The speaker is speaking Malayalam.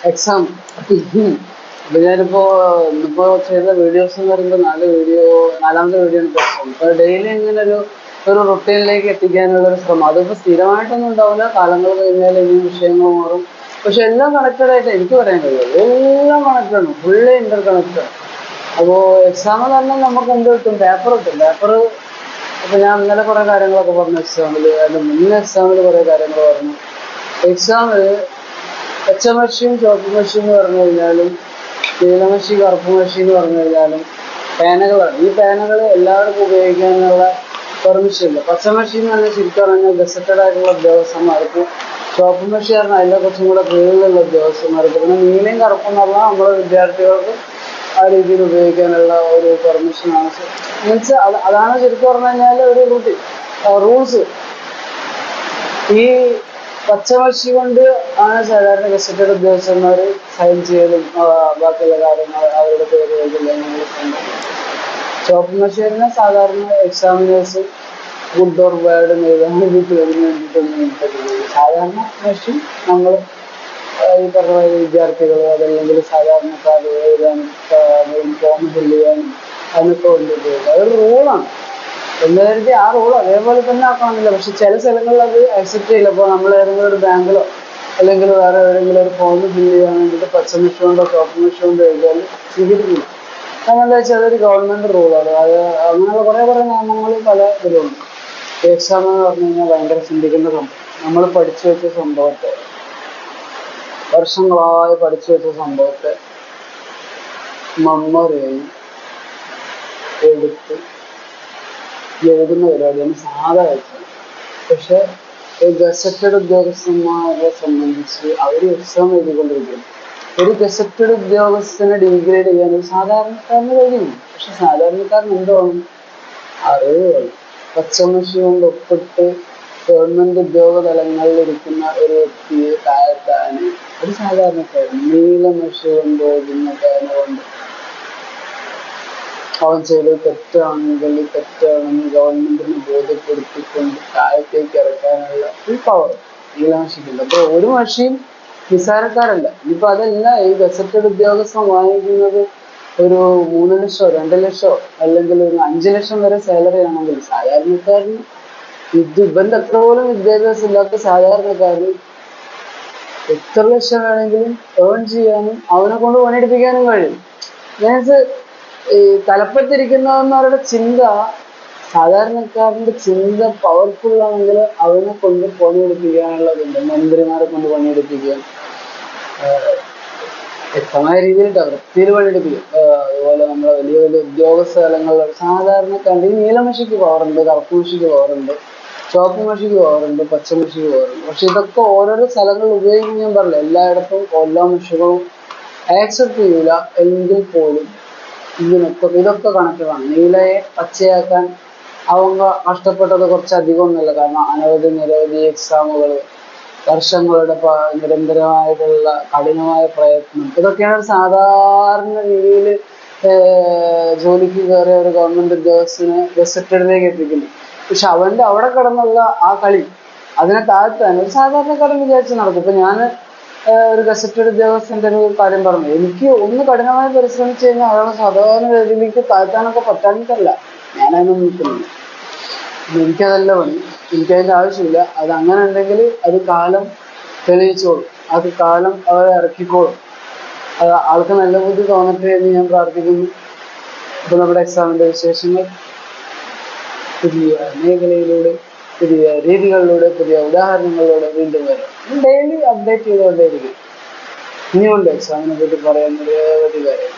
എക്സാം ഇപ്പൊ ഞാനിപ്പോ ഇന്നിപ്പോ ചെയ്ത വീഡിയോസ് എന്ന് പറയുമ്പോൾ നാലാമത്തെ വീഡിയോ ആണ് ഇപ്പൊ ഡെയിലി ഇങ്ങനെ ഒരു റൊട്ടീനിലേക്ക് എത്തിക്കാനുള്ള ഒരു ശ്രമം. അതിപ്പോ സ്ഥിരമായിട്ടൊന്നും ഉണ്ടാവില്ല, കാലങ്ങൾ കഴിഞ്ഞാൽ ഇനി വിഷയങ്ങൾ മാറും. പക്ഷെ എല്ലാം കണക്റ്റഡ് ആയിട്ട് എനിക്ക് പറയാൻ കഴിയുള്ളൂ. എല്ലാം കണക്റ്റഡ് ആണ്, ഫുള്ളി ഇന്റർ കണക്റ്റഡ്. അപ്പോ എക്സാം എന്ന് പറഞ്ഞാൽ നമുക്ക് എന്ത് കിട്ടും? പേപ്പർ കിട്ടും. പേപ്പർ ഇപ്പൊ ഞാൻ ഇന്നലെ കുറെ കാര്യങ്ങളൊക്കെ പറഞ്ഞു എക്സാമില്, അതിന്റെ മുന്നേ എക്സാമില് കുറെ കാര്യങ്ങൾ പറഞ്ഞു. എക്സാമില് പച്ചമഷിയും ചുവപ്പ് മഷി എന്ന് പറഞ്ഞു കഴിഞ്ഞാലും നീലമഷി കറുപ്പ് മഷി എന്ന് പറഞ്ഞു കഴിഞ്ഞാലും പേനകളാണ്. ഈ പേനകൾ എല്ലാവർക്കും ഉപയോഗിക്കാനുള്ള പെർമിഷൻ ഇല്ല. പച്ചമഷി എന്ന് പറഞ്ഞാൽ ശരിക്കും പറഞ്ഞാൽ ഗസറ്റഡ് ആയിട്ടുള്ള ഉദ്യോഗസ്ഥന്മാർക്ക്, ചുവപ്പ് മഷി പറഞ്ഞാൽ അതിൻ്റെ കുറച്ചും കൂടെ കീഴിലുള്ള ഉദ്യോഗസ്ഥന്മാർക്ക്, പിന്നെ നീലയും കറുപ്പും എന്ന് പറഞ്ഞാൽ നമ്മുടെ വിദ്യാർത്ഥികൾക്ക് ആ രീതിയിൽ ഉപയോഗിക്കാനുള്ള ഒരു പെർമിഷനാണ്. മീൻസ് അതാണ് ശരിക്കും പറഞ്ഞു കഴിഞ്ഞാൽ ഒരു റൂൾസ്. ഈ പച്ചമഷി കൊണ്ട് ആണ് സാധാരണ ഗസറ്റഡ് ഉദ്യോഗസ്ഥന്മാർ സൈൻ ചെയ്യലും ബാക്കിയുള്ള കാര്യങ്ങൾ അവരുടെ പേര് എഴുതുന്നത്. ചുവപ്പ് മഷി പറഞ്ഞാൽ സാധാരണ എക്സാമിനേഴ്സ് ഗുഡ് ഓർ ബാഡ് എഴുതാൻ വേണ്ടിയിട്ട് അതിന് വേണ്ടിയിട്ടൊന്നും എടുത്തിട്ടുള്ളത്. സാധാരണ മഷി നമ്മൾ ഈ പറഞ്ഞ വിദ്യാർത്ഥികൾ അതല്ലെങ്കിൽ സാധാരണക്കാർ എഴുതാനും ഫോം ഫില്ല് ചെയ്യാനും അതിനൊക്കെ വേണ്ടിയിട്ട് അതൊരു റൂളാണ്. എന്ന് കരുതി ആ റൂൾ അതേപോലെ തന്നെ ആക്കണമെന്നില്ല. പക്ഷെ ചില സ്ഥലങ്ങളിൽ അത് അക്സെപ്റ്റ് ചെയ്യില്ല. ഇപ്പോൾ നമ്മൾ ഏതെങ്കിലും ഒരു ബാങ്കിലോ അല്ലെങ്കിൽ വേറെ ഏതെങ്കിലും ഒരു ഫോം ഫില്ല് ചെയ്യാൻ വേണ്ടിയിട്ട് പച്ചമഷി കൊണ്ടോ ചുവപ്പ് മഷി കൊണ്ടോ എഴുതിയാൽ സ്വീകരിക്കില്ല. കാരണം എന്താ വെച്ചാൽ അതൊരു ഗവൺമെന്റ് റൂളാണ്. അത് അങ്ങനെയുള്ള കുറേ നിയമങ്ങൾ പല ഇതിലുണ്ട്. എക്സാം എന്ന് പറഞ്ഞു കഴിഞ്ഞാൽ ഭയങ്കര ചിന്തിക്കുന്ന സംഭവം. നമ്മൾ പഠിച്ചു വെച്ച സംഭവത്തെ, വർഷങ്ങളായി പഠിച്ചു വെച്ച സംഭവത്തെ മെമ്മറിയായി എടുത്ത് എഴുതുന്ന പരിപാടിയാണ് സാധാ എക്സാം. പക്ഷെ ഗസറ്റഡ് ഉദ്യോഗസ്ഥന്മാരെ സംബന്ധിച്ച് അവർ എക്സാം എഴുതിക്കൊണ്ടിരിക്കുന്നു. ഒരു ഗസറ്റഡ് ഉദ്യോഗസ്ഥനെ ഡിഗ്രേഡ് ചെയ്യാൻ ഒരു സാധാരണക്കാരന് കഴിയുന്നു. പക്ഷെ സാധാരണക്കാരന് എന്താണ് അറിവ്? പച്ചമഷി കൊണ്ട് ഒപ്പിട്ട് ഗവൺമെന്റ് ഉദ്യോഗ തലങ്ങളിൽ ഇരിക്കുന്ന ഒരു വ്യക്തിയെ താഴ്ത്താൻ ഒരു സാധാരണക്കാരൻ നീലമഷി കൊണ്ട് എഴുതുന്ന പേന കൊണ്ട് അവൻ ചെയ്തത് തെറ്റാണെന്ന് ഗവൺമെന്റിനെ ബോധ്യപ്പെടുത്തിക്കൊണ്ട് താഴത്തേക്ക് ഇറക്കാനുള്ള ഒരു പവർ നീലമഷിക്കുണ്ട്. അപ്പൊ ഒരു മഷിയും നിസ്സാരക്കാരല്ല. ഇനിയിപ്പോ അതല്ല, ഈ ഗസറ്റഡ് ഉദ്യോഗസ്ഥൻ വാങ്ങിക്കുന്നത് ഒരു 3 ലക്ഷമോ 2 ലക്ഷമോ അല്ലെങ്കിൽ ഒരു 5 ലക്ഷം വരെ സാലറി ആണെങ്കിൽ സാധാരണക്കാരന് ഇവന്റെ എത്ര പോലും വിദ്യാഭ്യാസം ഇല്ലാത്ത സാധാരണക്കാരന് എത്ര ലക്ഷം വേണമെങ്കിലും ഏൺ ചെയ്യാനും അവനെ കൊണ്ട് പണിയെടുപ്പിക്കാനും കഴിയും. മീൻസ് ഈ തലപ്പത്തിരിക്കുന്നവന്മാരുടെ ചിന്ത, സാധാരണക്കാരന്റെ ചിന്ത പവർഫുൾ ആണെങ്കിൽ അവനെ കൊണ്ട് പണിയെടുപ്പിക്കാനുള്ളതുണ്ട്. മന്ത്രിമാരെ കൊണ്ട് പണിയെടുപ്പിക്കാൻ, വ്യക്തമായ രീതിയിൽ വൃത്തിയിൽ പണിയെടുപ്പിക്കും. അതുപോലെ നമ്മളെ വലിയ വലിയ ഉദ്യോഗസ്ഥ തലങ്ങളിലുള്ള സാധാരണക്കാരൻ്റെ ഈ നീലമഷിക്ക് പവറുണ്ട്, കറുപ്പ് മഷിക്ക് പവറുണ്ട്, ചുവപ്പ് മഷിക്ക് പവറുണ്ട്, പച്ചമഷിക്ക് പവറുണ്ട്. പക്ഷെ ഇതൊക്കെ ഓരോരോ സ്ഥലങ്ങളിൽ ഉപയോഗിക്കാൻ ഞാൻ പറഞ്ഞില്ല. എല്ലായിടത്തും എല്ലാ മഷികളും ആക്സെപ്റ്റ് ചെയ്യൂല. എങ്കിൽ പോലും ഇതൊക്കെ കണക്കാണ്. നീലയെ പച്ചയാക്കാൻ അവങ്ക കഷ്ടപ്പെട്ടത് കുറച്ചധികം ഒന്നുമില്ല. കാരണം നിരവധി എക്സാമുകൾ, വർഷങ്ങളുടെ നിരന്തരമായിട്ടുള്ള കഠിനമായ പ്രയത്നം, ഇതൊക്കെയാണ് സാധാരണ രീതിയിൽ ജോലിക്ക് കയറിയ ഒരു ഗവൺമെന്റ് ഉദ്യോഗസ്ഥനെ ഗസറ്റഡിലേക്ക് എത്തിക്കുന്നത്. പക്ഷെ അവന്റെ അവിടെ കിടന്നുള്ള ആ കളി, അതിനെ താഴ്ത്താൻ ഒരു സാധാരണക്കാരൻ വിചാരിച്ച് നടക്കും. ഇപ്പൊ ഞാൻ ഒരു ഗസറ്റഡ് ഉദ്യോഗസ്ഥന്റെ ഒരു കാര്യം പറഞ്ഞു. എനിക്ക് ഒന്ന് കഠിനമായി പരിശ്രമിച്ചു കഴിഞ്ഞാൽ അയാളെ സാധാരണ രീതിയിലേക്ക് താഴ്ത്താനൊക്കെ പറ്റാനിട്ടല്ല ഞാനതിനൊന്നും നിൽക്കുന്നത്. എനിക്കതല്ല പണി, എനിക്കതിൻ്റെ ആവശ്യമില്ല. അത് അങ്ങനെ ഉണ്ടെങ്കിൽ അത് കാലം തെളിയിച്ചോളും, അത് കാലം അവരെ ഇറക്കിക്കോളും. അത് ആൾക്ക് നല്ല ബുദ്ധി തോന്നട്ടെ എന്ന് ഞാൻ പ്രാർത്ഥിക്കുന്നു. ഇപ്പൊ നമ്മുടെ എക്സാമിന്റെ വിശേഷങ്ങൾ പുതിയ മേഖലയിലൂടെ, പുതിയ രീതികളിലൂടെ, പുതിയ ഉദാഹരണങ്ങളിലൂടെ വീണ്ടും വരും. ഡെയിലി അപ്ഡേറ്റ് ചെയ്തുകൊണ്ടേയിരിക്കും. ഇനിയുണ്ട് എക്സാമിനെ പറ്റി പറയാൻ നിരവധി കാര്യം.